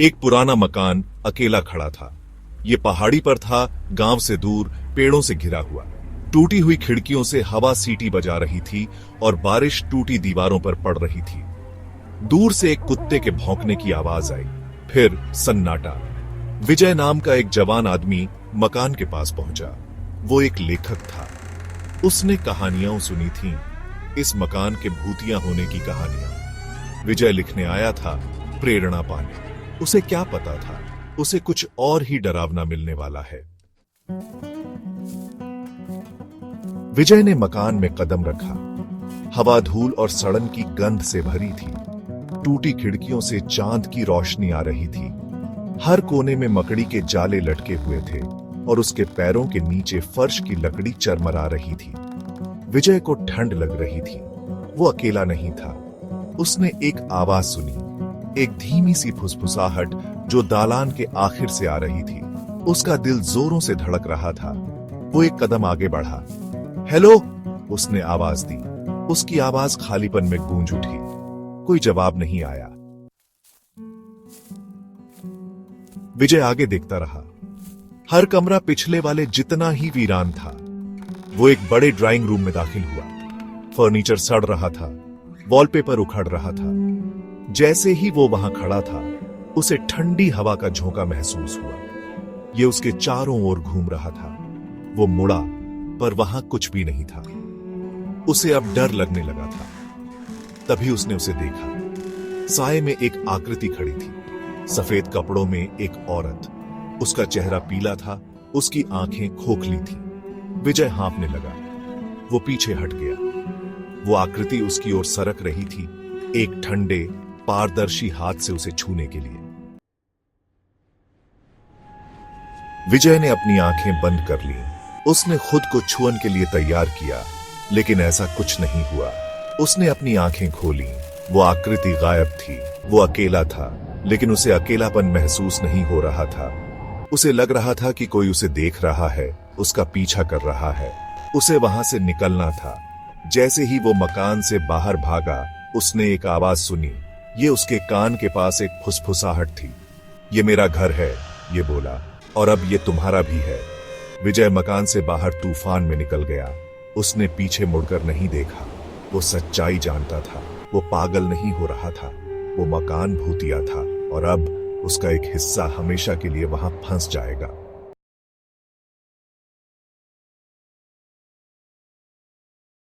एक पुराना मकान अकेला खड़ा था। ये पहाड़ी पर था, गांव से दूर, पेड़ों से घिरा हुआ। टूटी हुई खिड़कियों से हवा सीटी बजा रही थी और बारिश टूटी दीवारों पर पड़ रही थी। दूर से एक कुत्ते के भौंकने की आवाज आई, फिर सन्नाटा। विजय नाम का एक जवान आदमी मकान के पास पहुंचा। वो एक लेखक था। उसने कहानियां सुनी थीं, इस मकान के भूतिया होने की कहानियां। विजय लिखने आया था प्रेरणा पाने। उसे क्या पता था, उसे कुछ और ही डरावना मिलने वाला है। विजय ने मकान में कदम रखा। हवा धूल और सड़न की गंध से भरी थी। टूटी खिड़कियों से चांद की रोशनी आ रही थी। हर कोने में मकड़ी के जाले लटके हुए थे और उसके पैरों के नीचे फर्श की लकड़ी चरमरा रही थी। विजय को ठंड लग रही थी। वो अकेला नहीं था। उसने एक आवाज सुनी, एक धीमी सी फुसफुसाहट जो दालान के आखिर से आ रही थी। उसका दिल जोरों से धड़क रहा था। वो एक कदम आगे बढ़ा। हेलो, उसने आवाज दी। उसकी आवाज खालीपन में गूंज उठी। कोई जवाब नहीं आया। विजय आगे देखता रहा। हर कमरा पिछले वाले जितना ही वीरान था। वो एक बड़े ड्राइंग रूम में दाखिल हुआ। फर्नीचर सड़ रहा था, वॉलपेपर उखड़ रहा था। जैसे ही वो वहां खड़ा था, उसे ठंडी हवा का झोंका महसूस हुआ। ये उसके चारों ओर घूम रहा था। वो मुड़ा, पर वहां कुछ भी नहीं था। उसे अब डर लगने लगा था। तभी उसने उसे देखा। साए में एक आकृति खड़ी थी, सफेद कपड़ों में एक औरत। उसका चेहरा पीला था, उसकी आंखें खोखली थी। विजय हाँफने लगा। वो पीछे हट गया। वो आकृति उसकी ओर सरक रही थी, एक ठंडे पारदर्शी हाथ से उसे छूने के लिए। विजय ने अपनी आंखें बंद कर ली। उसने खुद को छुअन के लिए तैयार किया, लेकिन ऐसा कुछ नहीं हुआ। उसने अपनी आंखें खोली। वो आकृति गायब थी। वो अकेला था, लेकिन उसे अकेलापन महसूस नहीं हो रहा था। उसे लग रहा था कि कोई उसे देख रहा है, उसका पीछा कर रहा है। उसे वहां से निकलना था। जैसे ही वो मकान से बाहर भागा, उसने एक आवाज सुनी। ये उसके कान के पास एक फुसफुसाहट थी। ये मेरा घर है, ये बोला, और अब ये तुम्हारा भी है। विजय मकान से बाहर तूफान में निकल गया। उसने पीछे मुड़कर नहीं देखा। वो सच्चाई जानता था। वो पागल नहीं हो रहा था। वो मकान भूतिया था और अब उसका एक हिस्सा हमेशा के लिए वहां फंस जाएगा।